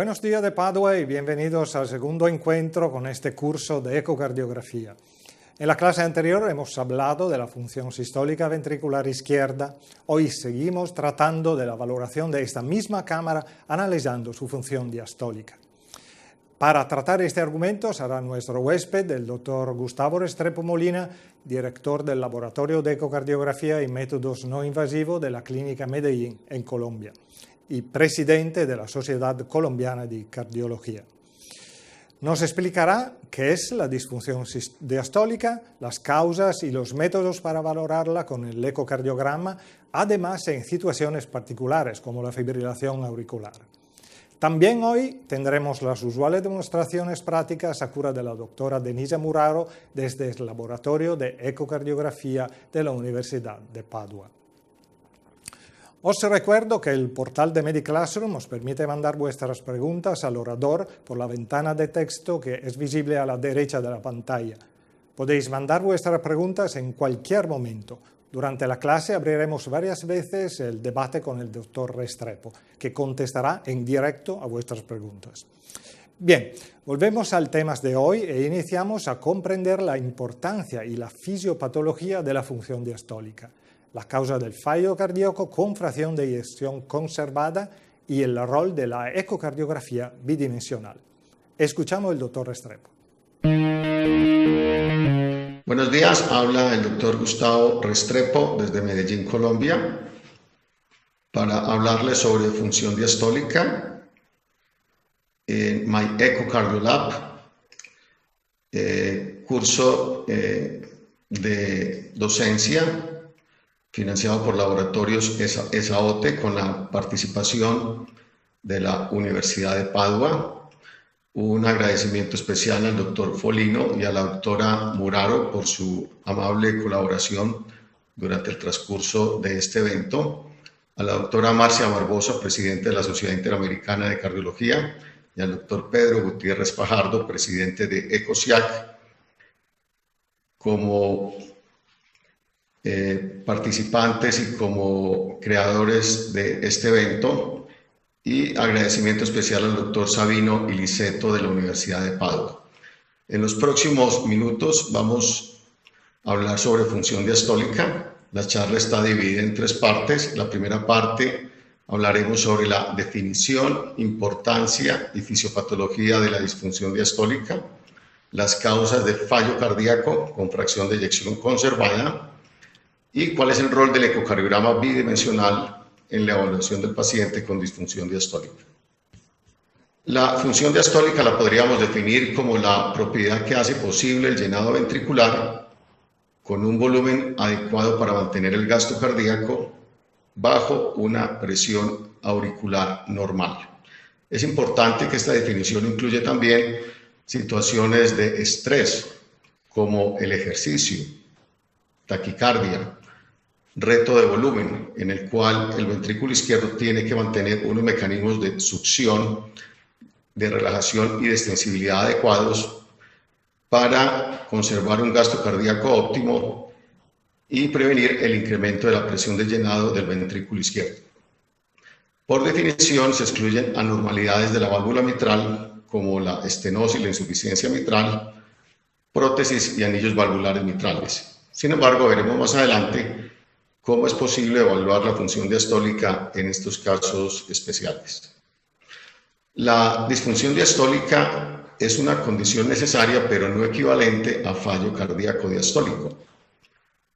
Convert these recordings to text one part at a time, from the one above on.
Buenos días de Padua y bienvenidos al segundo encuentro con este curso de ecocardiografía. En la clase anterior hemos hablado de la función sistólica ventricular izquierda. Hoy seguimos tratando de la valoración de esta misma cámara, analizando su función diastólica. Para tratar este argumento será nuestro huésped, el doctor Gustavo Restrepo Molina, director del Laboratorio de Ecocardiografía y Métodos No Invasivos de la Clínica Medellín, en Colombia, y presidente de la Sociedad Colombiana de Cardiología. Nos explicará qué es la disfunción diastólica, las causas y los métodos para valorarla con el ecocardiograma, además en situaciones particulares como la fibrilación auricular. También hoy tendremos las usuales demostraciones prácticas a cura de la doctora Denisa Muraro desde el Laboratorio de Ecocardiografía de la Universidad de Padua. Os recuerdo que el portal de MediClassroom os permite mandar vuestras preguntas al orador por la ventana de texto que es visible a la derecha de la pantalla. Podéis mandar vuestras preguntas en cualquier momento. Durante la clase abriremos varias veces el debate con el doctor Restrepo, que contestará en directo a vuestras preguntas. Bien, volvemos al tema de hoy e iniciamos a comprender la importancia y la fisiopatología de la función diastólica, la causa del fallo cardíaco con fracción de eyección conservada y el rol de la ecocardiografía bidimensional. Escuchamos al doctor Restrepo. Buenos días, habla el doctor Gustavo Restrepo desde Medellín, Colombia, para hablarles sobre función diastólica en My EcoCardiolab, curso de docencia financiado por Laboratorios ESAOTE con la participación de la Universidad de Padua. Un agradecimiento especial al doctor Folino y a la doctora Muraro por su amable colaboración durante el transcurso de este evento, a la doctora Marcia Barbosa, presidente de la Sociedad Interamericana de Cardiología, y al doctor Pedro Gutiérrez Fajardo, presidente de ECOSIAC, como participantes y como creadores de este evento. Y agradecimiento especial al doctor Sabino Iliceto de la Universidad de Padua. En los próximos minutos vamos a hablar sobre función diastólica. La charla está dividida en tres partes. La primera parte hablaremos sobre la definición, importancia y fisiopatología de la disfunción diastólica, las causas de fallo cardíaco con fracción de eyección conservada y cuál es el rol del ecocardiograma bidimensional en la evaluación del paciente con disfunción diastólica. La función diastólica la podríamos definir como la propiedad que hace posible el llenado ventricular con un volumen adecuado para mantener el gasto cardíaco bajo una presión auricular normal. Es importante que esta definición incluye también situaciones de estrés como el ejercicio, taquicardia, reto de volumen, en el cual el ventrículo izquierdo tiene que mantener unos mecanismos de succión, de relajación y de extensibilidad adecuados para conservar un gasto cardíaco óptimo y prevenir el incremento de la presión de llenado del ventrículo izquierdo. Por definición, se excluyen anormalidades de la válvula mitral, como la estenosis y la insuficiencia mitral, prótesis y anillos valvulares mitrales. Sin embargo, veremos más adelante cómo es posible evaluar la función diastólica en estos casos especiales. La disfunción diastólica es una condición necesaria, pero no equivalente a fallo cardíaco diastólico.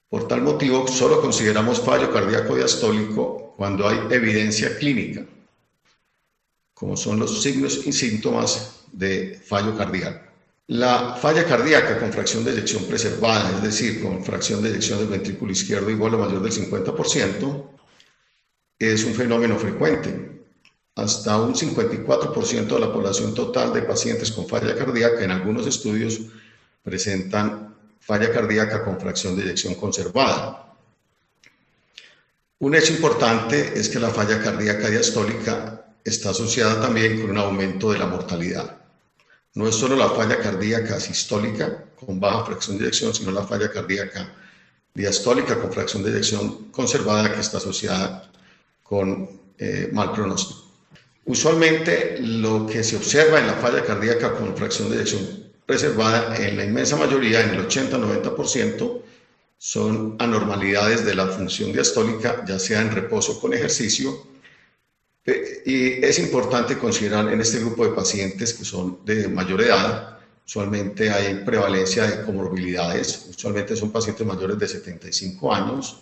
Por tal motivo, solo consideramos fallo cardíaco diastólico cuando hay evidencia clínica, como son los signos y síntomas de fallo cardíaco. La falla cardíaca con fracción de eyección preservada, es decir, con fracción de eyección del ventrículo izquierdo igual o mayor del 50%, es un fenómeno frecuente. Hasta un 54% de la población total de pacientes con falla cardíaca en algunos estudios presentan falla cardíaca con fracción de eyección conservada. Un hecho importante es que la falla cardíaca diastólica está asociada también con un aumento de la mortalidad. No es solo la falla cardíaca sistólica con baja fracción de eyección, sino la falla cardíaca diastólica con fracción de eyección conservada que está asociada con mal pronóstico. Usualmente lo que se observa en la falla cardíaca con fracción de eyección reservada, en la inmensa mayoría, en el 80-90%, son anormalidades de la función diastólica, ya sea en reposo o con ejercicio. Y es importante considerar en este grupo de pacientes que son de mayor edad, usualmente hay prevalencia de comorbilidades, usualmente son pacientes mayores de 75 años,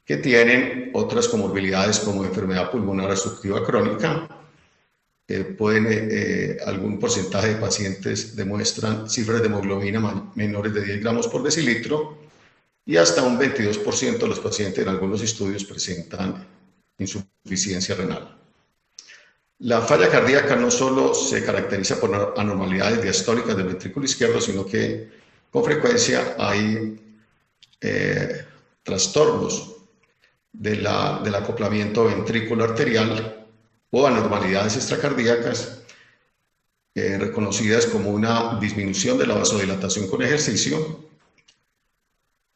que tienen otras comorbilidades como enfermedad pulmonar obstructiva crónica. Algún porcentaje de pacientes demuestran cifras de hemoglobina menores de 10 gramos por decilitro y hasta un 22% de los pacientes en algunos estudios presentan insuficiencia renal. La falla cardíaca no solo se caracteriza por anormalidades diastólicas del ventrículo izquierdo, sino que con frecuencia hay trastornos del acoplamiento ventrículo arterial o anormalidades extracardíacas reconocidas como una disminución de la vasodilatación con ejercicio,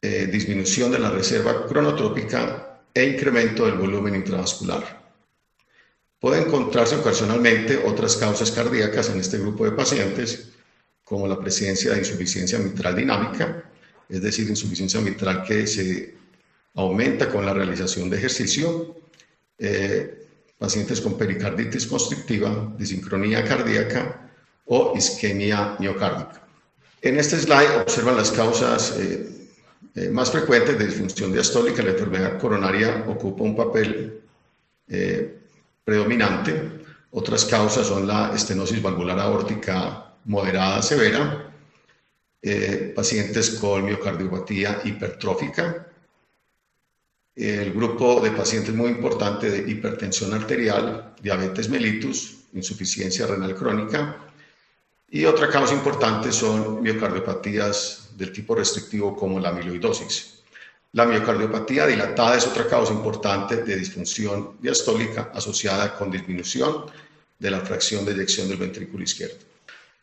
disminución de la reserva cronotrópica e incremento del volumen intravascular. Pueden encontrarse ocasionalmente otras causas cardíacas en este grupo de pacientes, como la presencia de insuficiencia mitral dinámica, es decir, insuficiencia mitral que se aumenta con la realización de ejercicio, pacientes con pericarditis constrictiva, disincronía cardíaca o isquemia miocárdica. En este slide observan las causas más frecuentes de disfunción diastólica. La enfermedad coronaria ocupa un papel predominante. Otras causas son la estenosis valvular aórtica moderada severa, pacientes con miocardiopatía hipertrófica, el grupo de pacientes muy importante de hipertensión arterial, diabetes mellitus, insuficiencia renal crónica, y otra causa importante son miocardiopatías del tipo restrictivo como la amiloidosis. La miocardiopatía dilatada es otra causa importante de disfunción diastólica asociada con disminución de la fracción de eyección del ventrículo izquierdo.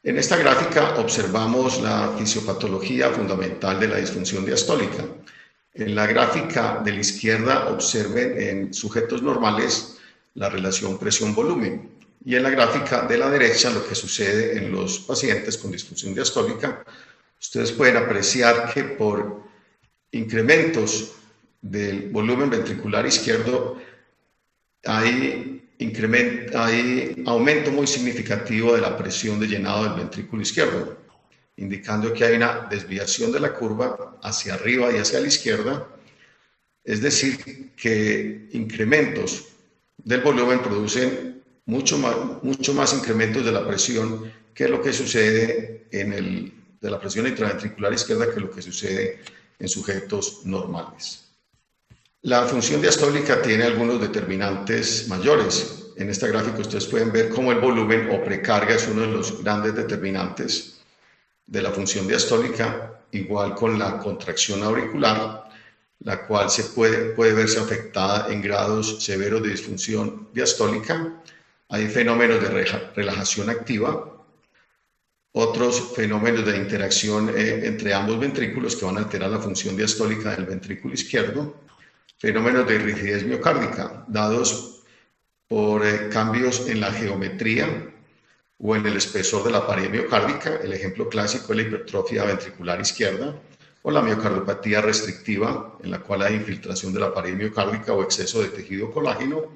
En esta gráfica observamos la fisiopatología fundamental de la disfunción diastólica. En la gráfica de la izquierda observen en sujetos normales la relación presión-volumen y en la gráfica de la derecha lo que sucede en los pacientes con disfunción diastólica. Ustedes pueden apreciar que por incrementos del volumen ventricular izquierdo hay aumento muy significativo de la presión de llenado del ventrículo izquierdo, indicando que hay una desviación de la curva hacia arriba y hacia la izquierda, es decir, que incrementos del volumen producen mucho más incrementos de la presión que lo que sucede de la presión intraventricular izquierda que lo que sucede en sujetos normales. La función diastólica tiene algunos determinantes mayores. En esta gráfica ustedes pueden ver cómo el volumen o precarga es uno de los grandes determinantes de la función diastólica, igual con la contracción auricular, la cual puede verse afectada en grados severos de disfunción diastólica. Hay fenómenos de relajación activa, otros fenómenos de interacción entre ambos ventrículos que van a alterar la función diastólica del ventrículo izquierdo, fenómenos de rigidez miocárdica dados por cambios en la geometría o en el espesor de la pared miocárdica. El ejemplo clásico es la hipertrofia ventricular izquierda o la miocardiopatía restrictiva, en la cual hay infiltración de la pared miocárdica o exceso de tejido colágeno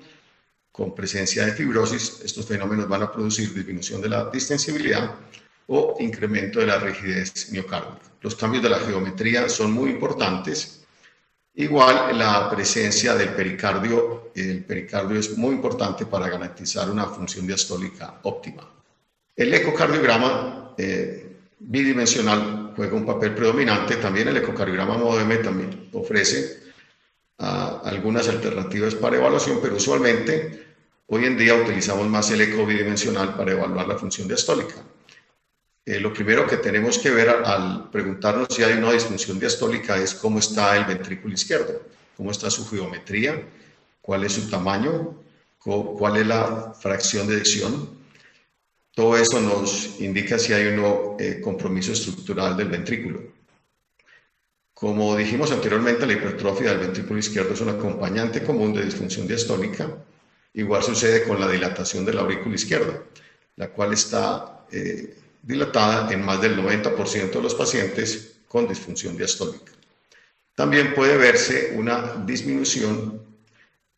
con presencia de fibrosis. Estos fenómenos van a producir disminución de la distensibilidad o incremento de la rigidez miocárdica. Los cambios de la geometría son muy importantes. Igual la presencia del pericardio. El pericardio es muy importante para garantizar una función diastólica óptima. El ecocardiograma bidimensional juega un papel predominante. También el ecocardiograma modo M también ofrece algunas alternativas para evaluación, pero usualmente hoy en día utilizamos más el eco bidimensional para evaluar la función diastólica. Lo primero que tenemos que ver al preguntarnos si hay una disfunción diastólica es cómo está el ventrículo izquierdo, cómo está su geometría, cuál es su tamaño, cuál es la fracción de eyección. Todo eso nos indica si hay un compromiso estructural del ventrículo. Como dijimos anteriormente, la hipertrofia del ventrículo izquierdo es un acompañante común de disfunción diastólica. Igual sucede con la dilatación de la aurícula izquierda, la cual está dilatada en más del 90% de los pacientes con disfunción diastólica. También puede verse una disminución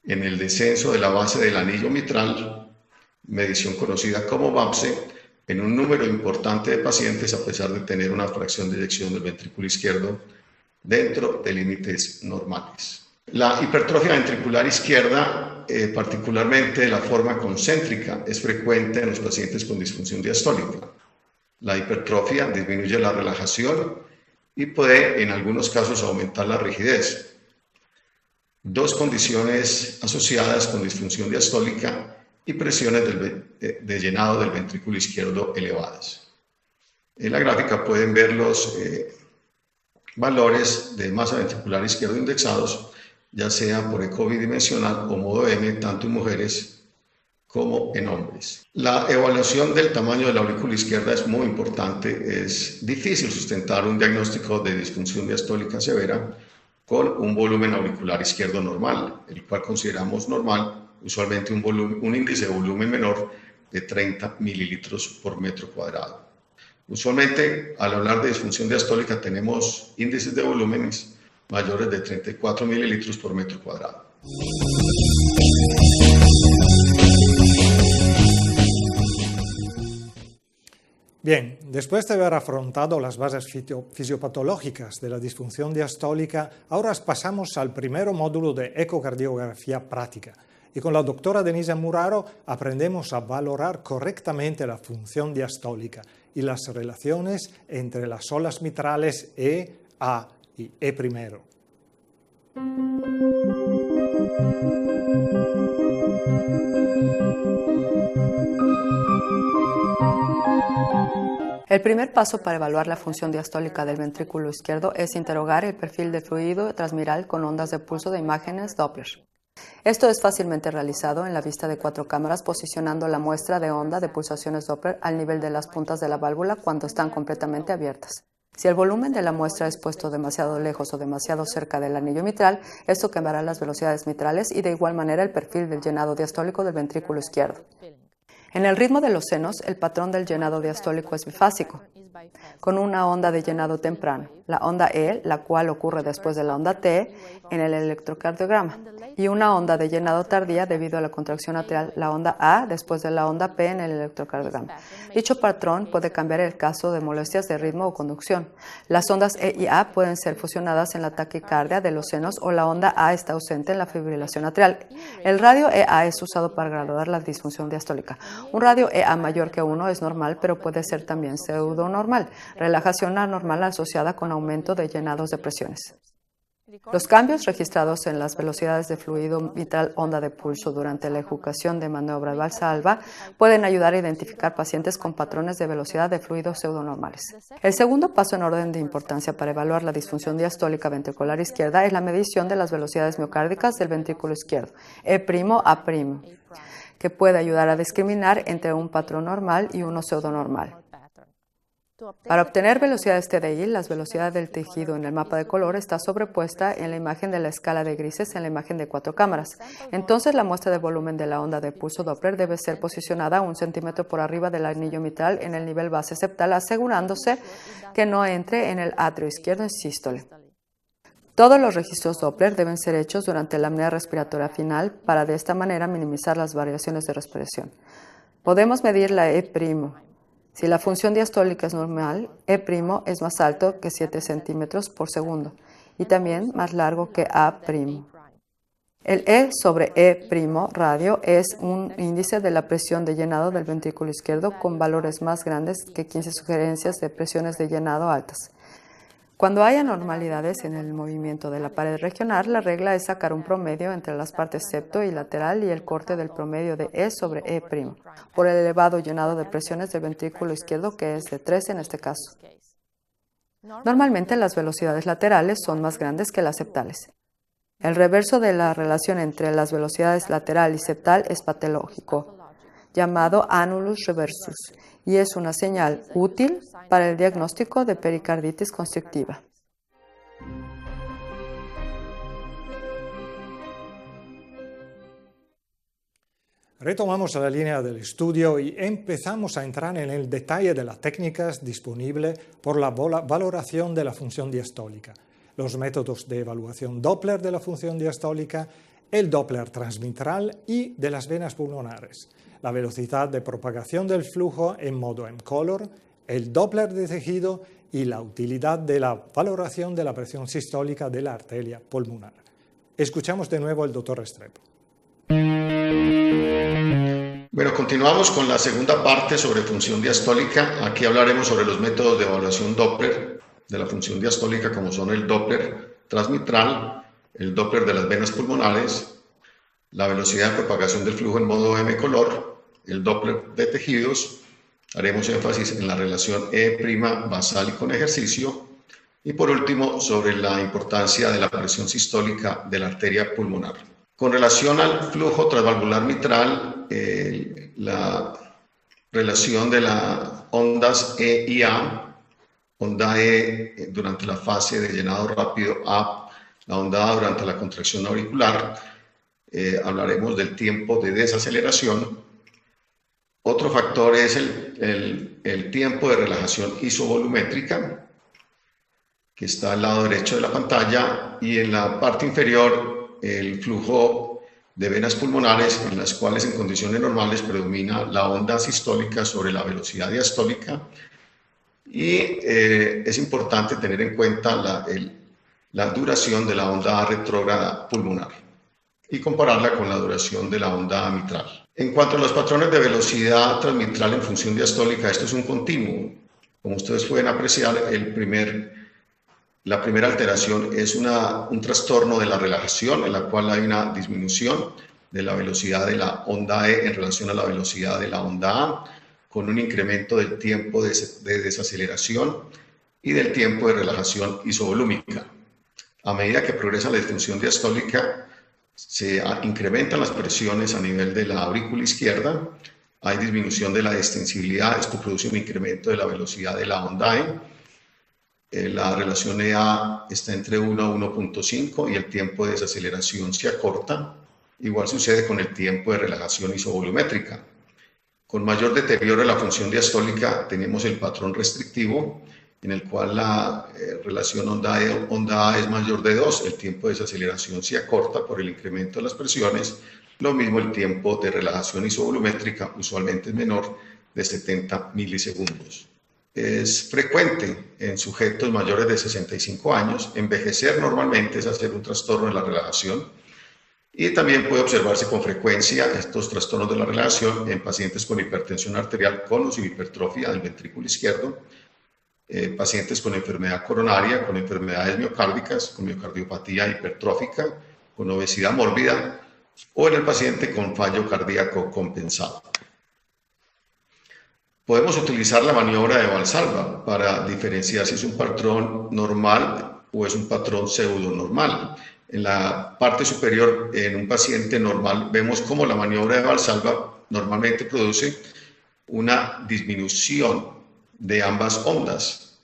en el descenso de la base del anillo mitral, medición conocida como BAPSE, en un número importante de pacientes a pesar de tener una fracción de eyección del ventrículo izquierdo dentro de límites normales. La hipertrofia ventricular izquierda, particularmente de la forma concéntrica, es frecuente en los pacientes con disfunción diastólica. La hipertrofia disminuye la relajación y puede en algunos casos aumentar la rigidez. Dos condiciones asociadas con disfunción diastólica y presiones de llenado del ventrículo izquierdo elevadas. En la gráfica pueden ver los valores de masa ventricular izquierda indexados, ya sea por eco bidimensional o modo M, tanto en mujeres como en hombres. La evaluación del tamaño de la aurícula izquierda es muy importante. Es difícil sustentar un diagnóstico de disfunción diastólica severa con un volumen auricular izquierdo normal, el cual consideramos normal, usualmente un índice de volumen menor de 30 mililitros por metro cuadrado. Usualmente, al hablar de disfunción diastólica, tenemos índices de volúmenes mayores de 34 mililitros por metro cuadrado. Bien, después de haber afrontado las bases fisiopatológicas de la disfunción diastólica, ahora pasamos al primer módulo de ecocardiografía práctica. Y con la doctora Denise Muraro aprendemos a valorar correctamente la función diastólica y las relaciones entre las olas mitrales E, A y E primero. El primer paso para evaluar la función diastólica del ventrículo izquierdo es interrogar el perfil de fluido transmiral con ondas de pulso de imágenes Doppler. Esto es fácilmente realizado en la vista de 4 cámaras posicionando la muestra de onda de pulsaciones Doppler al nivel de las puntas de la válvula cuando están completamente abiertas. Si el volumen de la muestra es puesto demasiado lejos o demasiado cerca del anillo mitral, esto cambiará las velocidades mitrales y de igual manera el perfil del llenado diastólico del ventrículo izquierdo. En el ritmo de los senos, el patrón del llenado diastólico es bifásico, con una onda de llenado temprano, la onda E, la cual ocurre después de la onda T en el electrocardiograma, y una onda de llenado tardía debido a la contracción atrial, la onda A, después de la onda P en el electrocardiograma. Dicho patrón puede cambiar en el caso de molestias de ritmo o conducción. Las ondas E y A pueden ser fusionadas en la taquicardia de los senos o la onda A está ausente en la fibrilación atrial. El radio EA es usado para graduar la disfunción diastólica. Un radio EA mayor que 1 es normal, pero puede ser también pseudonormal, relajación anormal asociada con aumento de llenados de presiones. Los cambios registrados en las velocidades de fluido mitral onda de pulso durante la ejecución de maniobra de Valsalva pueden ayudar a identificar pacientes con patrones de velocidad de fluido pseudonormales. El segundo paso en orden de importancia para evaluar la disfunción diastólica ventricular izquierda es la medición de las velocidades miocárdicas del ventrículo izquierdo, E', A', que puede ayudar a discriminar entre un patrón normal y uno pseudonormal. Para obtener velocidades TDI, la velocidad del tejido en el mapa de color está sobrepuesta en la imagen de la escala de grises en la imagen de 4 cámaras. Entonces, la muestra de volumen de la onda de pulso Doppler debe ser posicionada 1 centímetro por arriba del anillo mitral en el nivel base septal, asegurándose que no entre en el atrio izquierdo en sístole. Todos los registros Doppler deben ser hechos durante la apnea respiratoria final para de esta manera minimizar las variaciones de respiración. Podemos medir la E'. Si la función diastólica es normal, E' es más alto que 7 centímetros por segundo y también más largo que A'. El E sobre E' radio es un índice de la presión de llenado del ventrículo izquierdo con valores más grandes que 15 sugerencias de presiones de llenado altas. Cuando hay anormalidades en el movimiento de la pared regional, la regla es sacar un promedio entre las partes septo y lateral y el corte del promedio de E sobre E', por el elevado llenado de presiones del ventrículo izquierdo, que es de 3 en este caso. Normalmente las velocidades laterales son más grandes que las septales. El reverso de la relación entre las velocidades lateral y septal es patológico, llamado annulus reversus, y es una señal útil para el diagnóstico de pericarditis constrictiva. Retomamos la línea del estudio y empezamos a entrar en el detalle de las técnicas disponibles por la valoración de la función diastólica, los métodos de evaluación Doppler de la función diastólica, el Doppler transmitral y de las venas pulmonares, la velocidad de propagación del flujo en modo M-color, el Doppler de tejido y la utilidad de la valoración de la presión sistólica de la arteria pulmonar. Escuchamos de nuevo al doctor Restrepo. Bueno, continuamos con la segunda parte sobre función diastólica. Aquí hablaremos sobre los métodos de evaluación Doppler de la función diastólica, como son el Doppler transmitral, el Doppler de las venas pulmonares, la velocidad de propagación del flujo en modo M-color, el Doppler de tejidos. Haremos énfasis en la relación E' basal y con ejercicio. Y por último, sobre la importancia de la presión sistólica de la arteria pulmonar. Con relación al flujo transvalvular mitral, la relación de las ondas E y A, onda E durante la fase de llenado rápido, A, la onda A durante la contracción auricular, hablaremos del tiempo de desaceleración. Otro factor es el tiempo de relajación isovolumétrica, que está al lado derecho de la pantalla, y en la parte inferior el flujo de venas pulmonares, en las cuales en condiciones normales predomina la onda sistólica sobre la velocidad diastólica, y es importante tener en cuenta la duración de la onda retrógrada pulmonar y compararla con la duración de la onda mitral. En cuanto a los patrones de velocidad transmitral en función diastólica, esto es un continuo. Como ustedes pueden apreciar, la primera alteración es un trastorno de la relajación, en la cual hay una disminución de la velocidad de la onda E en relación a la velocidad de la onda A, con un incremento del tiempo de desaceleración y del tiempo de relajación isovolúmica. A medida que progresa la disfunción diastólica, se incrementan las presiones a nivel de la aurícula izquierda, hay disminución de la extensibilidad, esto produce un incremento de la velocidad de la onda E. La relación EA está entre 1 a 1.5 y el tiempo de desaceleración se acorta. Igual sucede con el tiempo de relajación isovolumétrica. Con mayor deterioro de la función diastólica tenemos el patrón restrictivo, en el cual la relación onda A es mayor de 2, el tiempo de desaceleración se acorta por el incremento de las presiones. Lo mismo el tiempo de relajación isovolumétrica, usualmente es menor de 70 milisegundos. Es frecuente en sujetos mayores de 65 años. Envejecer normalmente es hacer un trastorno de la relajación, y también puede observarse con frecuencia estos trastornos de la relajación en pacientes con hipertensión arterial con o sin hipertrofia del ventrículo izquierdo, pacientes con enfermedad coronaria, con enfermedades miocárdicas, con miocardiopatía hipertrófica, con obesidad mórbida, o en el paciente con fallo cardíaco compensado. Podemos utilizar la maniobra de Valsalva para diferenciar si es un patrón normal o es un patrón pseudonormal. En la parte superior, en un paciente normal, vemos cómo la maniobra de Valsalva normalmente produce una disminución de ambas ondas,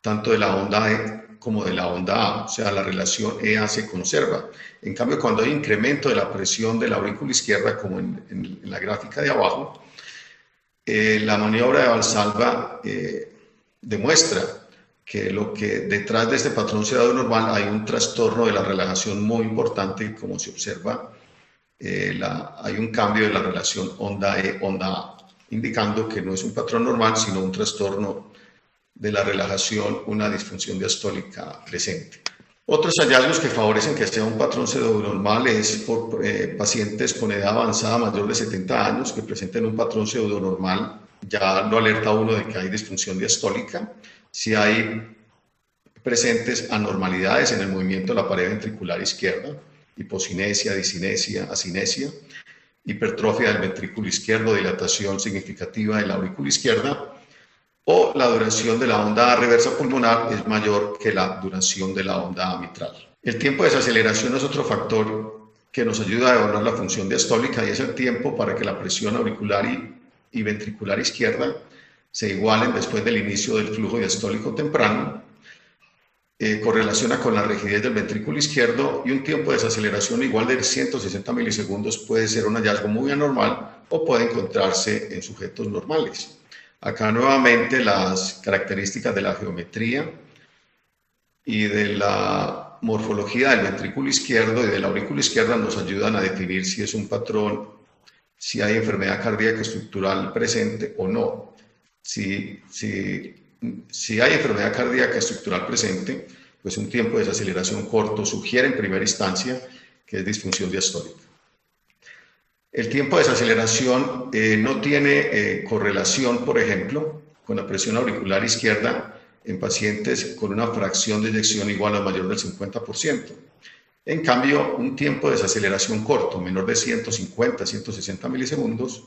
tanto de la onda E como de la onda A, o sea, la relación EA se conserva. En cambio, cuando hay incremento de la presión de la aurícula izquierda, como en la gráfica de abajo, la maniobra de Valsalva demuestra que detrás de este patrón pseudonormal hay un trastorno de la relajación muy importante, como se observa, hay un cambio de la relación onda E-onda A, indicando que no es un patrón normal, sino un trastorno de la relajación, una disfunción diastólica presente. Otros hallazgos que favorecen que sea un patrón pseudonormal es por pacientes con edad avanzada mayor de 70 años que presenten un patrón pseudonormal, ya lo alerta uno de que hay disfunción diastólica. Si hay presentes anormalidades en el movimiento de la pared ventricular izquierda, hipocinesia, disinesia, asinesia, hipertrofia del ventrículo izquierdo, dilatación significativa de la aurícula izquierda, o la duración de la onda A reversa pulmonar es mayor que la duración de la onda A mitral. El tiempo de desaceleración es otro factor que nos ayuda a evaluar la función diastólica, y es el tiempo para que la presión auricular y ventricular izquierda se igualen después del inicio del flujo diastólico temprano. correlaciona con la rigidez del ventrículo izquierdo, y un tiempo de desaceleración igual de 160 milisegundos puede ser un hallazgo muy anormal o puede encontrarse en sujetos normales. Acá nuevamente las características de la geometría y de la morfología del ventrículo izquierdo y de la aurícula izquierda nos ayudan a definir si es un patrón, si hay enfermedad cardíaca estructural presente o no. Si hay enfermedad cardíaca estructural presente, pues un tiempo de desaceleración corto sugiere en primera instancia que es disfunción diastólica. El tiempo de desaceleración no tiene correlación, por ejemplo, con la presión auricular izquierda en pacientes con una fracción de eyección igual o mayor del 50%. En cambio, un tiempo de desaceleración corto, menor de 150, 160 milisegundos,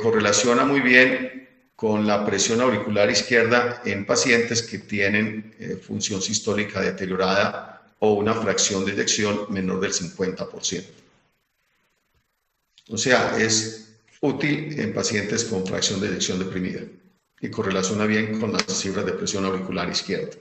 correlaciona muy bien con la presión auricular izquierda en pacientes que tienen función sistólica deteriorada o una fracción de eyección menor del 50%. O sea, es útil en pacientes con fracción de eyección deprimida y correlaciona bien con las cifras de presión auricular izquierda.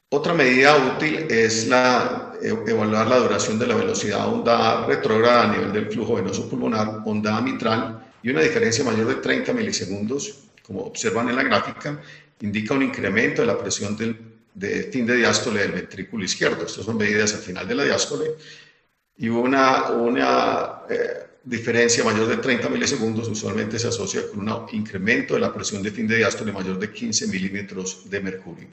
Otra medida útil es evaluar la duración de la velocidad onda retrógrada a nivel del flujo venoso pulmonar, onda mitral, y una diferencia mayor de 30 milisegundos, como observan en la gráfica, indica un incremento de la presión de fin de diástole del ventrículo izquierdo. Estas son medidas al final de la diástole, y una diferencia mayor de 30 milisegundos usualmente se asocia con un incremento de la presión de fin de diástole mayor de 15 milímetros de mercurio.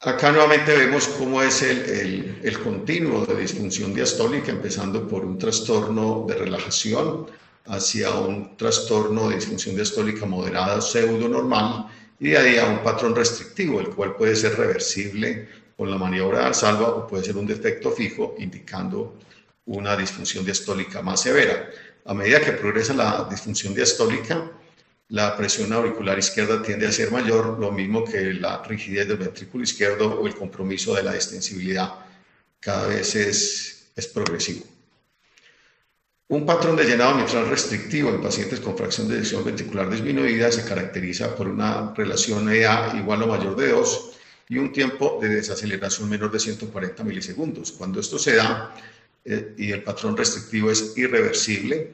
Acá nuevamente vemos cómo es el continuo de disfunción diastólica, empezando por un trastorno de relajación hacia un trastorno de disfunción diastólica moderada pseudo normal, y de ahí a un patrón restrictivo, el cual puede ser reversible con la maniobra de Valsalva o puede ser un defecto fijo indicando una disfunción diastólica más severa. A medida que progresa la disfunción diastólica, la presión auricular izquierda tiende a ser mayor, lo mismo que la rigidez del ventrículo izquierdo o el compromiso de la extensibilidad cada vez es progresivo. Un patrón de llenado mitral restrictivo en pacientes con fracción de eyección ventricular disminuida se caracteriza por una relación EA igual o mayor de 2 y un tiempo de desaceleración menor de 140 milisegundos. Cuando esto se da y el patrón restrictivo es irreversible,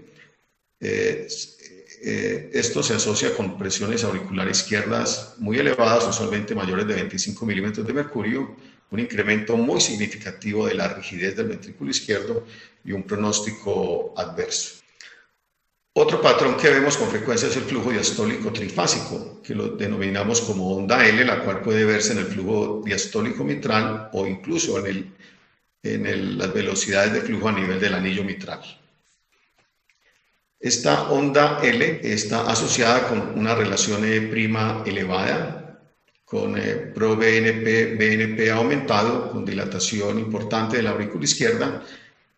esto se asocia con presiones auriculares izquierdas muy elevadas, usualmente mayores de 25 milímetros de mercurio, un incremento muy significativo de la rigidez del ventrículo izquierdo y un pronóstico adverso. Otro patrón que vemos con frecuencia es el flujo diastólico trifásico, que lo denominamos como onda L, la cual puede verse en el flujo diastólico mitral o incluso en las velocidades de flujo a nivel del anillo mitral. Esta onda L está asociada con una relación E' elevada, con pro-BNP aumentado, con dilatación importante de la aurícula izquierda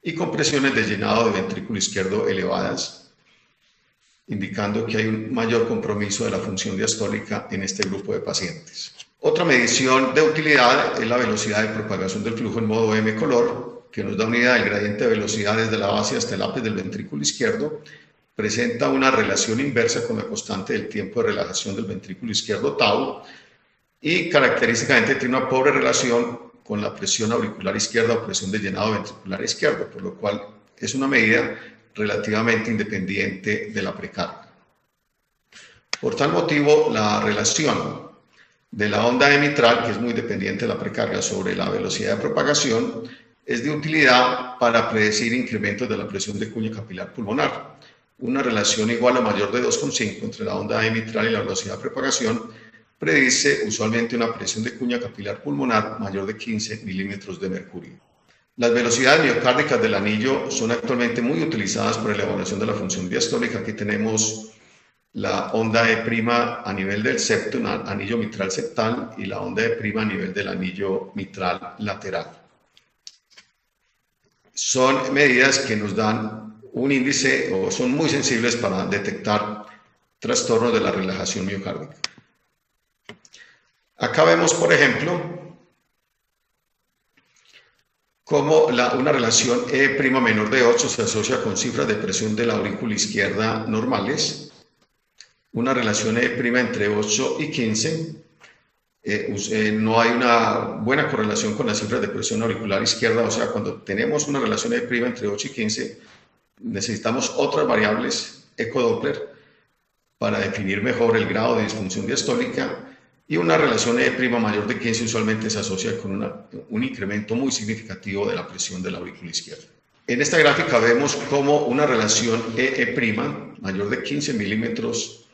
y con presiones de llenado de ventrículo izquierdo elevadas, indicando que hay un mayor compromiso de la función diastólica en este grupo de pacientes. Otra medición de utilidad es la velocidad de propagación del flujo en modo M-color, que nos da una idea del gradiente de velocidad desde la base hasta el ápice del ventrículo izquierdo. Presenta una relación inversa con la constante del tiempo de relajación del ventrículo izquierdo tau y característicamente tiene una pobre relación con la presión auricular izquierda o presión de llenado ventricular izquierdo, por lo cual es una medida relativamente independiente de la precarga. Por tal motivo, la relación de la onda E mitral, que es muy dependiente de la precarga, sobre la velocidad de propagación, es de utilidad para predecir incrementos de la presión de cuña capilar pulmonar. Una relación igual o mayor de 2,5 entre la onda E mitral y la velocidad de propagación predice usualmente una presión de cuña capilar pulmonar mayor de 15 milímetros de mercurio. Las velocidades miocárdicas del anillo son actualmente muy utilizadas para la evaluación de la función diastólica. Aquí tenemos la onda E' a nivel del septo, un anillo mitral septal, y la onda E' a nivel del anillo mitral lateral. Son medidas que nos dan un índice o son muy sensibles para detectar trastornos de la relajación miocárdica. Acá vemos, por ejemplo, cómo una relación E' menor de 8 se asocia con cifras de presión de la aurícula izquierda normales, una relación E' entre 8 y 15 no hay una buena correlación con las cifras de presión auricular izquierda, o sea, cuando tenemos una relación E' entre 8 y 15, necesitamos otras variables ecodoppler para definir mejor el grado de disfunción diastólica, y una relación E' mayor de 15 usualmente se asocia con un incremento muy significativo de la presión de la aurícula izquierda. En esta gráfica vemos cómo una relación E' mayor de 15 milímetros,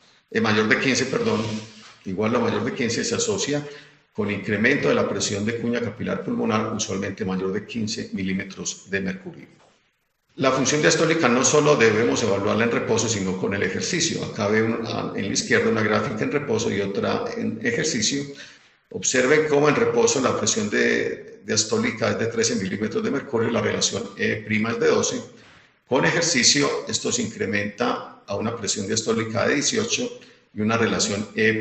igual a mayor de 15 se asocia con incremento de la presión de cuña capilar pulmonar, usualmente mayor de 15 milímetros de mercurio. La función diastólica no solo debemos evaluarla en reposo, sino con el ejercicio. Acá ven en la izquierda una gráfica en reposo y otra en ejercicio. Observen cómo en reposo la presión diastólica es de 13 milímetros de mercurio y la relación E' es de 12. Con ejercicio esto se incrementa a una presión diastólica de 18 y una relación E'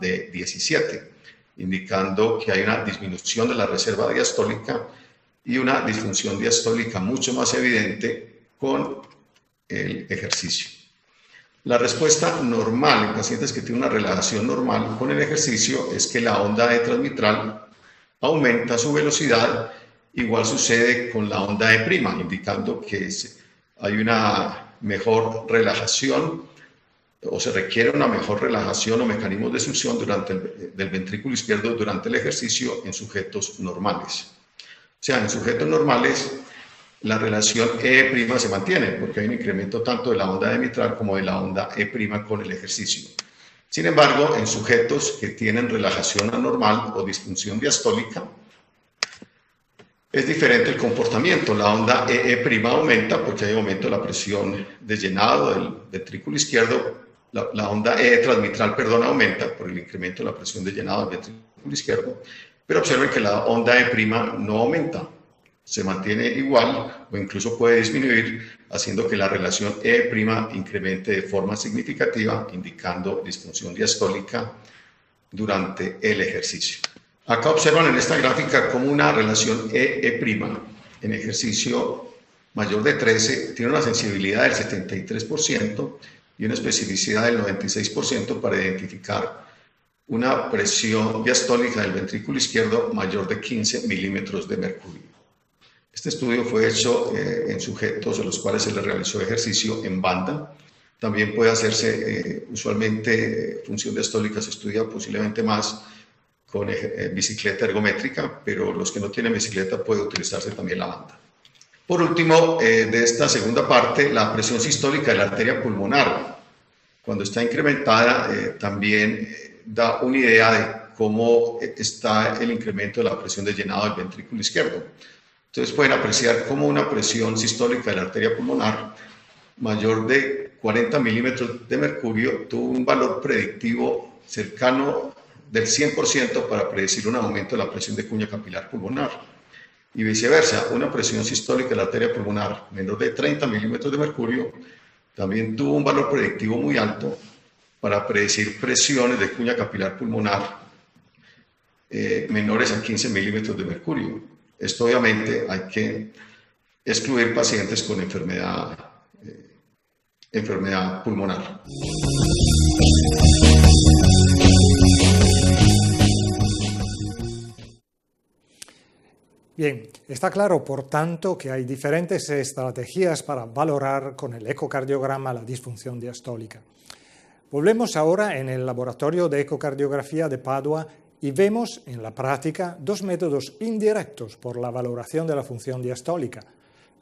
de 17, indicando que hay una disminución de la reserva diastólica y una disfunción diastólica mucho más evidente con el ejercicio. La respuesta normal en pacientes que tienen una relajación normal con el ejercicio es que la onda E transmitral aumenta su velocidad. Igual sucede con la onda E', indicando que hay una mejor relajación o se requiere una mejor relajación o mecanismos de succión del ventrículo izquierdo durante el ejercicio en sujetos normales. O sea, en sujetos normales la relación E' se mantiene porque hay un incremento tanto de la onda E mitral como de la onda E' con el ejercicio. Sin embargo, en sujetos que tienen relajación anormal o disfunción diastólica, es diferente el comportamiento. La onda E' aumenta porque hay aumento de la presión de llenado del ventrículo izquierdo. La onda E transmitral, aumenta por el incremento de la presión de llenado del ventrículo izquierdo. Pero observen que la onda E' no aumenta, se mantiene igual o incluso puede disminuir, haciendo que la relación E' incremente de forma significativa, indicando disfunción diastólica durante el ejercicio. Acá observan en esta gráfica cómo una relación E' en ejercicio mayor de 13 tiene una sensibilidad del 73% y una especificidad del 96% para identificar una presión diastólica del ventrículo izquierdo mayor de 15 milímetros de mercurio. Este estudio fue hecho en sujetos a los cuales se les realizó ejercicio en banda. También puede hacerse, usualmente, función diastólica se estudia posiblemente más con bicicleta ergométrica, pero los que no tienen bicicleta puede utilizarse también la banda. Por último, de esta segunda parte, la presión sistólica de la arteria pulmonar, cuando está incrementada, también da una idea de cómo está el incremento de la presión de llenado del ventrículo izquierdo. Entonces pueden apreciar cómo una presión sistólica de la arteria pulmonar mayor de 40 milímetros de mercurio tuvo un valor predictivo cercano del 100% para predecir un aumento de la presión de cuña capilar pulmonar. Y viceversa, una presión sistólica de la arteria pulmonar menor de 30 milímetros de mercurio también tuvo un valor predictivo muy alto para predecir presiones de cuña capilar pulmonar menores a 15 milímetros de mercurio. Esto obviamente hay que excluir pacientes con enfermedad pulmonar. Bien, está claro, por tanto, que hay diferentes estrategias para valorar con el ecocardiograma la disfunción diastólica. Volvemos ahora en el laboratorio de ecocardiografía de Padua y vemos en la práctica dos métodos indirectos por la valoración de la función diastólica: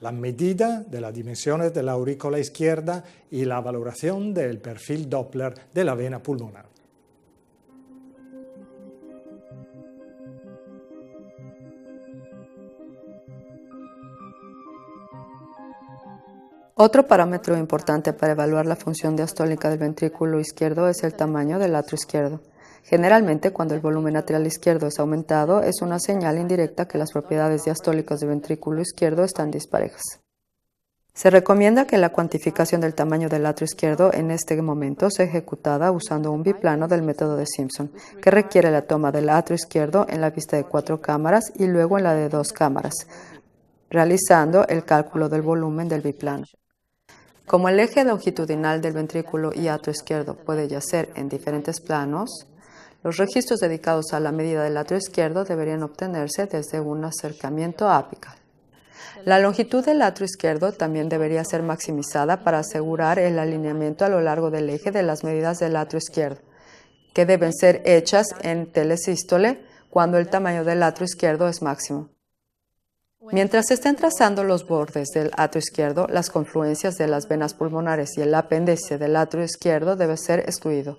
la medida de las dimensiones de la aurícula izquierda y la valoración del perfil Doppler de la vena pulmonar. Otro parámetro importante para evaluar la función diastólica del ventrículo izquierdo es el tamaño del atrio izquierdo. Generalmente, cuando el volumen atrial izquierdo es aumentado, es una señal indirecta que las propiedades diastólicas del ventrículo izquierdo están disparejas. Se recomienda que la cuantificación del tamaño del atrio izquierdo en este momento sea ejecutada usando un biplano del método de Simpson, que requiere la toma del atrio izquierdo en la vista de 4 cámaras y luego en la de 2 cámaras, realizando el cálculo del volumen del biplano. Como el eje longitudinal del ventrículo y atrio izquierdo puede yacer en diferentes planos, Los registros dedicados a la medida del atrio izquierdo deberían obtenerse desde un acercamiento apical. La longitud del atrio izquierdo también debería ser maximizada para asegurar el alineamiento a lo largo del eje de las medidas del atrio izquierdo, que deben ser hechas en telesístole cuando el tamaño del atrio izquierdo es máximo. Mientras se estén trazando los bordes del atrio izquierdo, las confluencias de las venas pulmonares y el apéndice del atrio izquierdo debe ser excluido.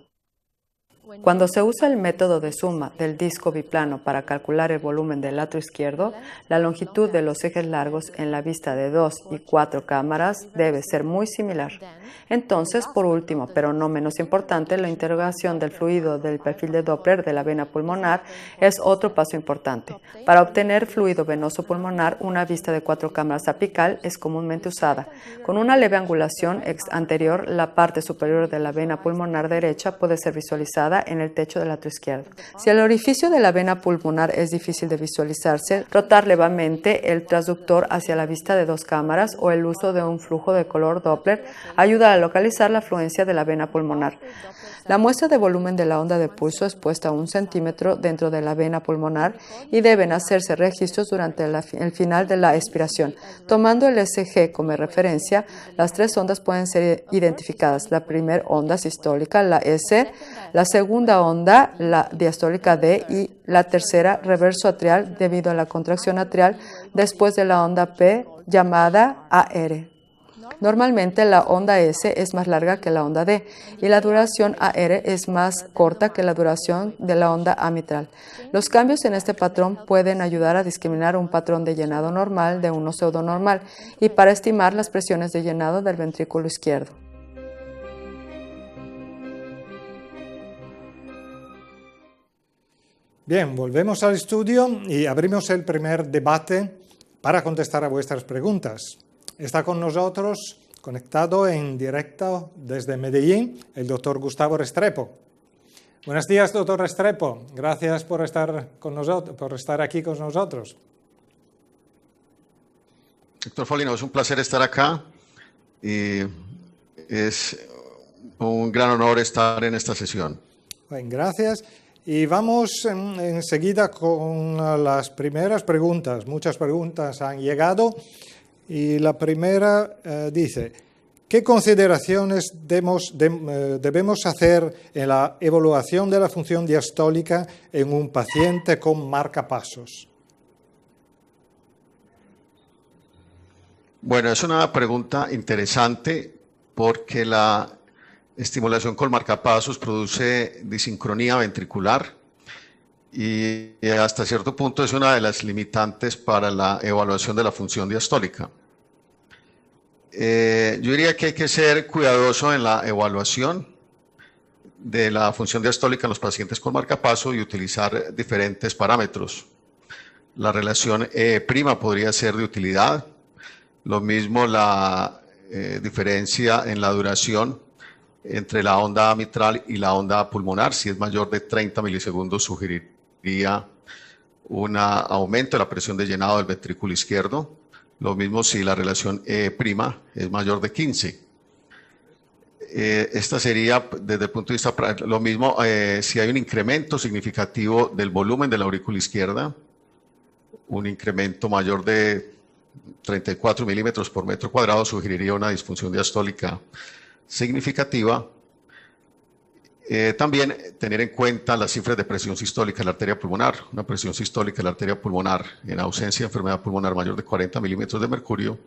Cuando se usa el método de suma del disco biplano para calcular el volumen del atrio izquierdo, la longitud de los ejes largos en la vista de 2 y 4 cámaras debe ser muy similar. Entonces, por último, pero no menos importante, la interrogación del fluido del perfil de Doppler de la vena pulmonar es otro paso importante. Para obtener fluido venoso pulmonar, una vista de 4 cámaras apical es comúnmente usada. Con una leve angulación anterior, la parte superior de la vena pulmonar derecha puede ser visualizada en el techo del atrio izquierdo. Si el orificio de la vena pulmonar es difícil de visualizarse, rotar levemente el transductor hacia la vista de 2 cámaras o el uso de un flujo de color Doppler ayuda a localizar la afluencia de la vena pulmonar. La muestra de volumen de la onda de pulso es puesta a 1 centímetro dentro de la vena pulmonar y deben hacerse registros durante el final de la expiración. Tomando el SG como referencia, las 3 ondas pueden ser identificadas. La primera onda sistólica, la S, la segunda onda, la diastólica D, y la tercera, reverso atrial, debido a la contracción atrial después de la onda P, llamada AR. Normalmente la onda S es más larga que la onda D y la duración AR es más corta que la duración de la onda A mitral. Los cambios en este patrón pueden ayudar a discriminar un patrón de llenado normal de uno pseudonormal y para estimar las presiones de llenado del ventrículo izquierdo. Bien, volvemos al estudio y abrimos el primer debate para contestar a vuestras preguntas. Está con nosotros, conectado en directo desde Medellín, el doctor Gustavo Restrepo. Buenos días, doctor Restrepo. Gracias por estar aquí con nosotros. Doctor Folino, es un placer estar acá y es un gran honor estar en esta sesión. Bien, gracias. Y vamos enseguida con las primeras preguntas. Muchas preguntas han llegado. Y la primera dice, ¿qué consideraciones debemos hacer en la evaluación de la función diastólica en un paciente con marcapasos? Bueno, es una pregunta interesante porque la estimulación con marcapasos produce disincronía ventricular y hasta cierto punto es una de las limitantes para la evaluación de la función diastólica. Yo diría que hay que ser cuidadoso en la evaluación de la función diastólica en los pacientes con marcapaso y utilizar diferentes parámetros. La relación E' podría ser de utilidad, lo mismo la diferencia en la duración entre la onda mitral y la onda pulmonar. Si es mayor de 30 milisegundos sugeriría un aumento de la presión de llenado del ventrículo izquierdo. Lo mismo si la relación E' es mayor de 15. Esta sería, desde el punto de vista, lo mismo si hay un incremento significativo del volumen de la aurícula izquierda, un incremento mayor de 34 milímetros por metro cuadrado sugeriría una disfunción diastólica significativa. También tener en cuenta las cifras de presión sistólica en la arteria pulmonar. Una presión sistólica en la arteria pulmonar en ausencia de enfermedad pulmonar mayor de 40 milímetros de mercurio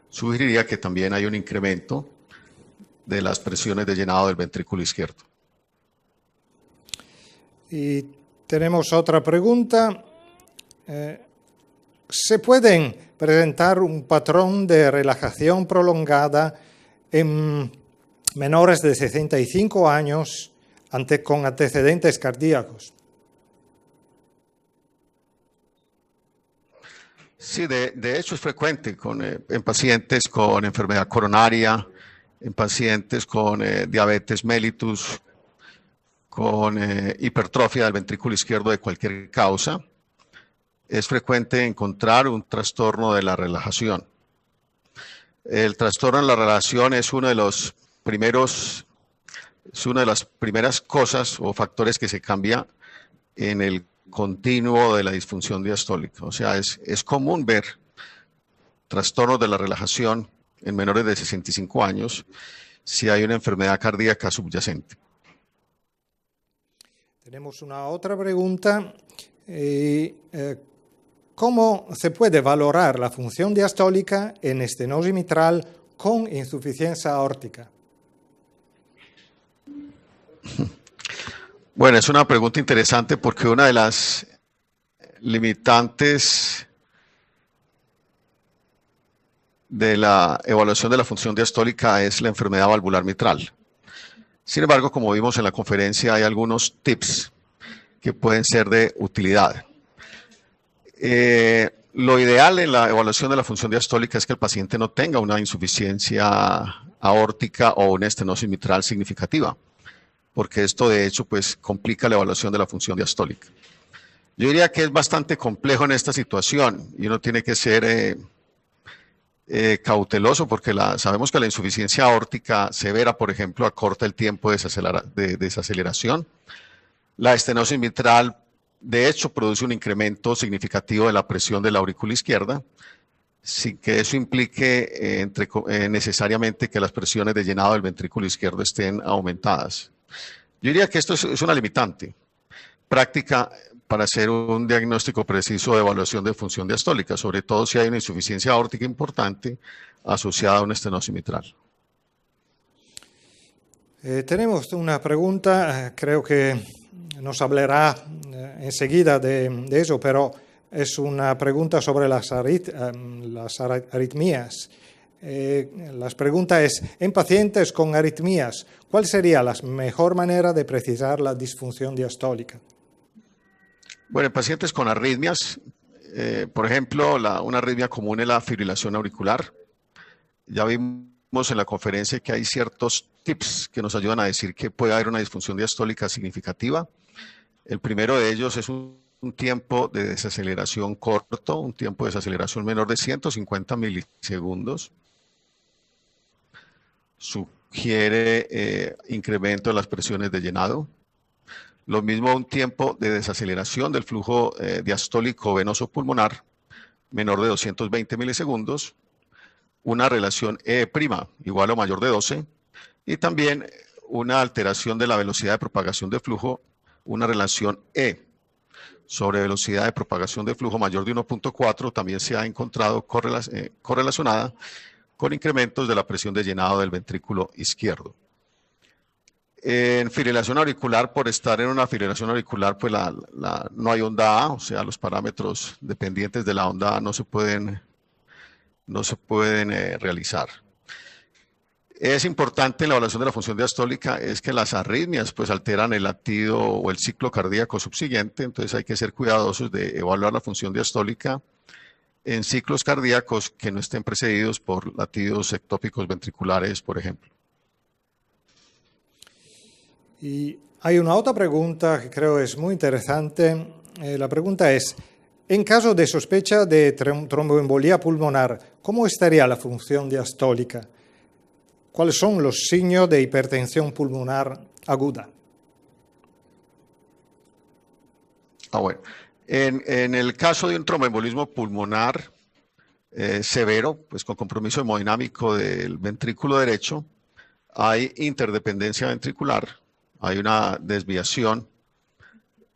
sugeriría que también hay un incremento de las presiones de llenado del ventrículo izquierdo. Y tenemos otra pregunta. ¿Se pueden presentar un patrón de relajación prolongada en menores de 65 años con antecedentes cardíacos? Sí, de hecho es frecuente en pacientes con enfermedad coronaria, en pacientes con diabetes mellitus, con hipertrofia del ventrículo izquierdo de cualquier causa. Es frecuente encontrar un trastorno de la relajación. El trastorno de la relajación es una de las primeras cosas o factores que se cambia en el continuo de la disfunción diastólica. O sea, es común ver trastornos de la relajación en menores de 65 años si hay una enfermedad cardíaca subyacente. Tenemos una otra pregunta. ¿Cómo se puede valorar la función diastólica en estenosis mitral con insuficiencia aórtica? Bueno, es una pregunta interesante porque una de las limitantes de la evaluación de la función diastólica es la enfermedad valvular mitral. Sin embargo, como vimos en la conferencia, hay algunos tips que pueden ser de utilidad. Lo ideal en la evaluación de la función diastólica es que el paciente no tenga una insuficiencia aórtica o una estenosis mitral significativa, porque esto de hecho pues complica la evaluación de la función diastólica. Yo diría que es bastante complejo en esta situación y uno tiene que ser cauteloso porque sabemos que la insuficiencia aórtica severa, por ejemplo, acorta el tiempo de desaceleración. La estenosis mitral, de hecho, produce un incremento significativo de la presión de la aurícula izquierda, sin que eso implique necesariamente que las presiones de llenado del ventrículo izquierdo estén aumentadas. Yo diría que esto es una limitante práctica para hacer un diagnóstico preciso de evaluación de función diastólica, sobre todo si hay una insuficiencia aórtica importante asociada a una estenosis mitral. Tenemos una pregunta, creo que nos hablará enseguida de eso, pero es una pregunta sobre las arritmias. La pregunta es, en pacientes con arritmias, ¿cuál sería la mejor manera de precisar la disfunción diastólica? Bueno, en pacientes con arritmias, por ejemplo, una arritmia común es la fibrilación auricular. Ya vimos en la conferencia que hay ciertos tips que nos ayudan a decir que puede haber una disfunción diastólica significativa. El primero de ellos es un tiempo de desaceleración corto, un tiempo de desaceleración menor de 150 milisegundos. Sugiere incremento de las presiones de llenado. Lo mismo un tiempo de desaceleración del flujo diastólico venoso pulmonar menor de 220 milisegundos, una relación E' igual o mayor de 12 y también una alteración de la velocidad de propagación de flujo, una relación E sobre velocidad de propagación de flujo mayor de 1.4 también se ha encontrado correlacionada con incrementos de la presión de llenado del ventrículo izquierdo. En fibrilación auricular, por estar en una fibrilación auricular, pues no hay onda A, o sea, los parámetros dependientes de la onda A no se pueden realizar. Es importante en la evaluación de la función diastólica es que las arritmias pues alteran el latido o el ciclo cardíaco subsiguiente, entonces hay que ser cuidadosos de evaluar la función diastólica en ciclos cardíacos que no estén precedidos por latidos ectópicos ventriculares, por ejemplo. Y hay una otra pregunta que creo es muy interesante. La pregunta es, en caso de sospecha de tromboembolía pulmonar, ¿cómo estaría la función diastólica? ¿Cuáles son los signos de hipertensión pulmonar aguda? Bueno, en el caso de un tromboembolismo pulmonar severo, pues con compromiso hemodinámico del ventrículo derecho, hay interdependencia ventricular, hay una desviación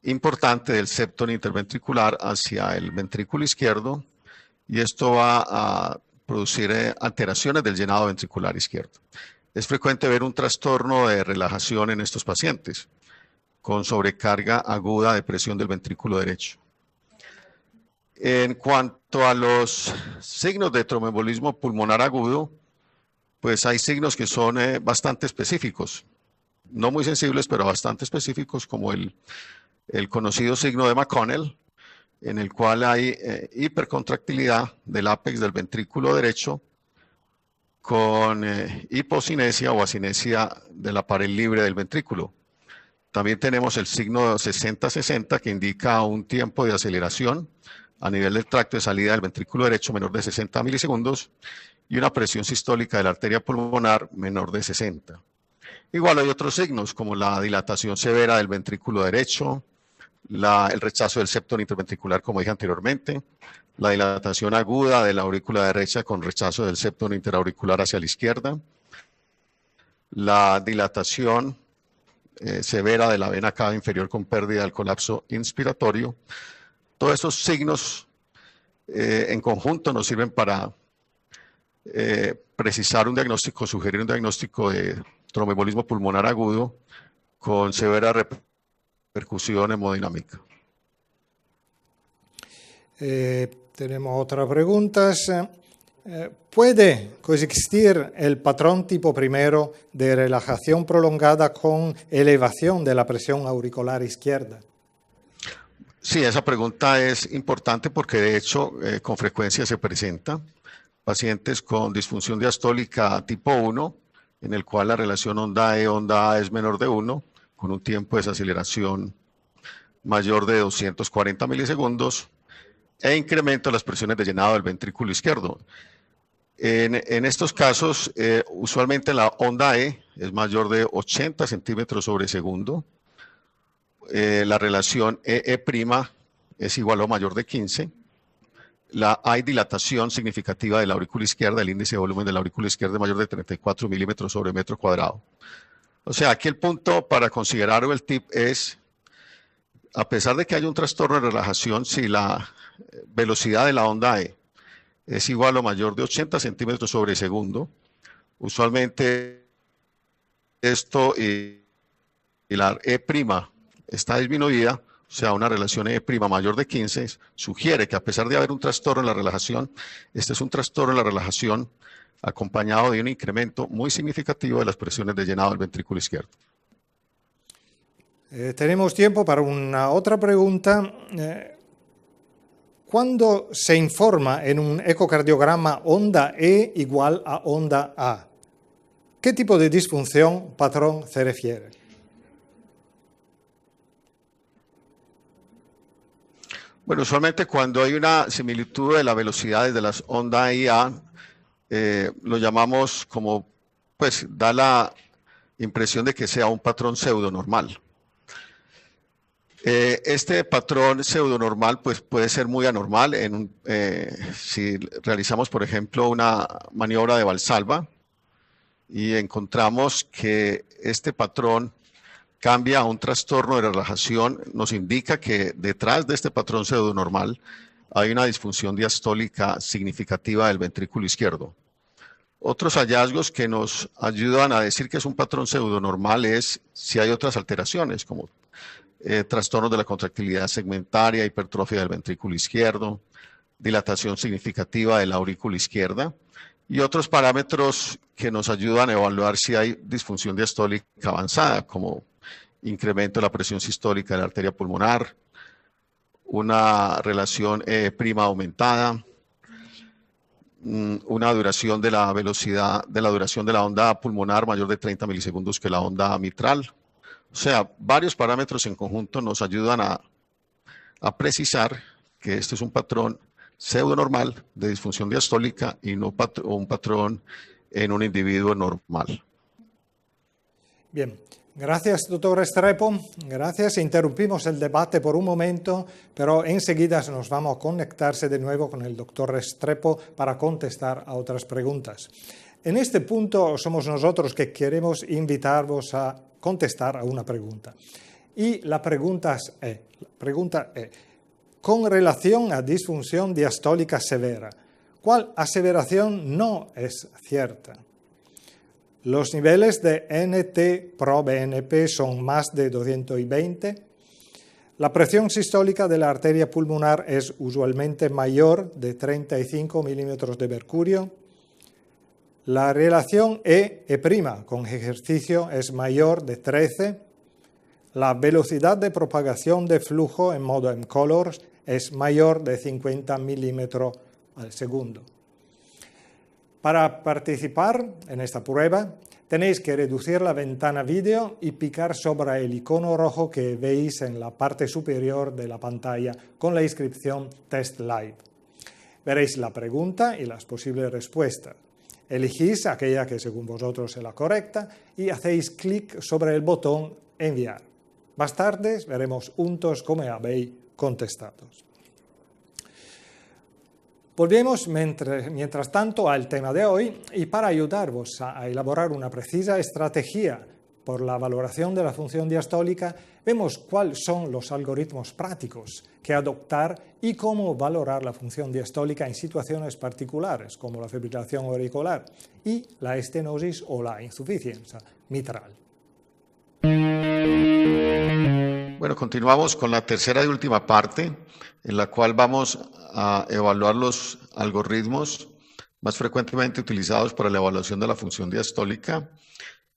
importante del septo interventricular hacia el ventrículo izquierdo y esto va a producir alteraciones del llenado ventricular izquierdo. Es frecuente ver un trastorno de relajación en estos pacientes con sobrecarga aguda de presión del ventrículo derecho. En cuanto a los signos de tromboembolismo pulmonar agudo, pues hay signos que son bastante específicos, no muy sensibles, pero bastante específicos, como el conocido signo de McConnell, en el cual hay hipercontractilidad del ápex del ventrículo derecho con hipocinesia o acinesia de la pared libre del ventrículo. También tenemos el signo 60-60 que indica un tiempo de aceleración a nivel del tracto de salida del ventrículo derecho menor de 60 milisegundos y una presión sistólica de la arteria pulmonar menor de 60. Igual hay otros signos como la dilatación severa del ventrículo derecho, el rechazo del septo interventricular, como dije anteriormente, la dilatación aguda de la aurícula derecha con rechazo del septo interauricular hacia la izquierda, la dilatación severa de la vena cava inferior con pérdida del colapso inspiratorio. Todos esos signos en conjunto nos sirven para precisar un diagnóstico, sugerir un diagnóstico de tromboembolismo pulmonar agudo con severa repercusión hemodinámica. Tenemos otras preguntas. ¿Puede coexistir el patrón tipo primero de relajación prolongada con elevación de la presión auricular izquierda? Sí, esa pregunta es importante porque de hecho con frecuencia se presenta pacientes con disfunción diastólica tipo 1, en el cual la relación onda E-onda A es menor de 1, con un tiempo de desaceleración mayor de 240 milisegundos e incremento de las presiones de llenado del ventrículo izquierdo. En estos casos, usualmente la onda E es mayor de 80 centímetros sobre segundo. La relación E' es igual o mayor de 15. Hay dilatación significativa de la aurícula izquierda, el índice de volumen de la aurícula izquierda es mayor de 34 milímetros sobre metro cuadrado. O sea, aquí el punto para considerar el tip es, a pesar de que haya un trastorno de relajación, si la velocidad de la onda E es igual o mayor de 80 centímetros sobre segundo, usualmente esto y la E' está disminuida, o sea, una relación E' mayor de 15, sugiere que a pesar de haber un trastorno en la relajación, este es un trastorno en la relajación acompañado de un incremento muy significativo de las presiones de llenado del ventrículo izquierdo. Tenemos tiempo para una otra pregunta. ¿Cuándo se informa en un ecocardiograma onda E igual a onda A? ¿Qué tipo de disfunción patrón se refiere? Bueno, usualmente cuando hay una similitud de las velocidades de las ondas E y A, lo llamamos como, pues da la impresión de que sea un patrón pseudonormal. Este patrón pseudonormal pues, puede ser muy anormal. Si realizamos, por ejemplo, una maniobra de Valsalva y encontramos que este patrón cambia a un trastorno de relajación, nos indica que detrás de este patrón pseudonormal hay una disfunción diastólica significativa del ventrículo izquierdo. Otros hallazgos que nos ayudan a decir que es un patrón pseudonormal es si hay otras alteraciones, como trastornos de la contractilidad segmentaria, hipertrofia del ventrículo izquierdo, dilatación significativa de la aurícula izquierda y otros parámetros que nos ayudan a evaluar si hay disfunción diastólica avanzada, como incremento de la presión sistólica de la arteria pulmonar, una relación prima aumentada, una duración de la velocidad de la duración de la onda pulmonar mayor de 30 milisegundos que la onda mitral. O sea, varios parámetros en conjunto nos ayudan a precisar que este es un patrón pseudonormal de disfunción diastólica y no un patrón en un individuo normal. Bien, gracias, doctor Restrepo. Gracias. Interrumpimos el debate por un momento, pero enseguida nos vamos a conectarse de nuevo con el doctor Restrepo para contestar a otras preguntas. En este punto somos nosotros que queremos invitarvos a contestar a una pregunta. Y la pregunta es, con relación a disfunción diastólica severa, ¿cuál aseveración no es cierta? Los niveles de NT-proBNP son más de 220. La presión sistólica de la arteria pulmonar es usualmente mayor de 35 milímetros de mercurio. La relación E' con ejercicio es mayor de 13. La velocidad de propagación de flujo en modo M-Color es mayor de 50 milímetros al segundo. Para participar en esta prueba, tenéis que reducir la ventana vídeo y picar sobre el icono rojo que veis en la parte superior de la pantalla con la inscripción Test Live. Veréis la pregunta y las posibles respuestas. Elegís aquella que según vosotros es la correcta y hacéis clic sobre el botón Enviar. Más tarde veremos juntos cómo habéis contestado. Volvemos mientras tanto al tema de hoy y para ayudaros a elaborar una precisa estrategia por la valoración de la función diastólica, vemos cuáles son los algoritmos prácticos que adoptar y cómo valorar la función diastólica en situaciones particulares, como la fibrilación auricular y la estenosis o la insuficiencia mitral. Bueno, continuamos con la tercera y última parte, en la cual vamos a evaluar los algoritmos más frecuentemente utilizados para la evaluación de la función diastólica.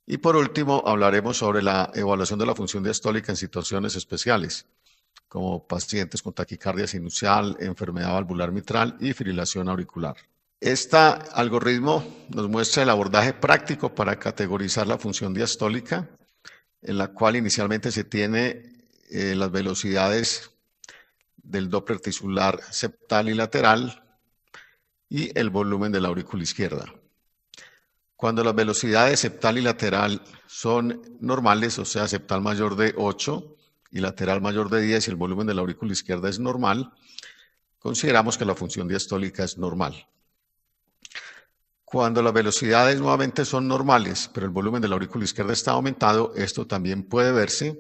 Y por último, hablaremos sobre la evaluación de la función diastólica en situaciones especiales, como pacientes con taquicardia sinusal, enfermedad valvular mitral y fibrilación auricular. Este algoritmo nos muestra el abordaje práctico para categorizar la función diastólica, en la cual inicialmente se tiene las velocidades del Doppler tisular septal y lateral y el volumen de la aurícula izquierda. Cuando las velocidades septal y lateral son normales, o sea, septal mayor de 8 y lateral mayor de 10 y el volumen de la aurícula izquierda es normal, consideramos que la función diastólica es normal. Cuando las velocidades nuevamente son normales, pero el volumen de la aurícula izquierda está aumentado, esto también puede verse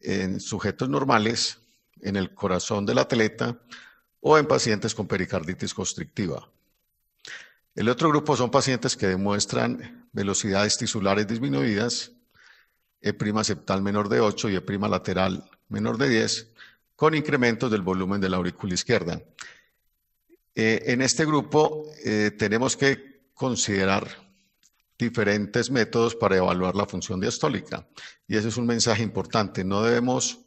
en sujetos normales, en el corazón del atleta o en pacientes con pericarditis constrictiva. El otro grupo son pacientes que demuestran velocidades tisulares disminuidas, E' septal menor de 8 y E' lateral menor de 10, con incrementos del volumen de la aurícula izquierda. En este grupo tenemos que considerar diferentes métodos para evaluar la función diastólica. Y ese es un mensaje importante. No debemos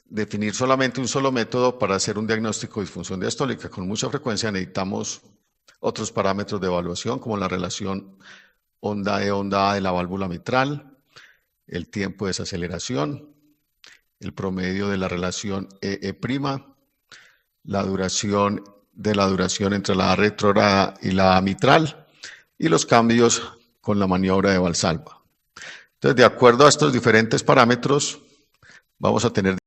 definir solamente un solo método para hacer un diagnóstico de disfunción diastólica. Con mucha frecuencia necesitamos otros parámetros de evaluación, como la relación onda E-onda A de la válvula mitral, el tiempo de desaceleración, el promedio de la relación E', la duración entre la A retrógrada y la A mitral y los cambios con la maniobra de Valsalva. Entonces, de acuerdo a estos diferentes parámetros, vamos a tener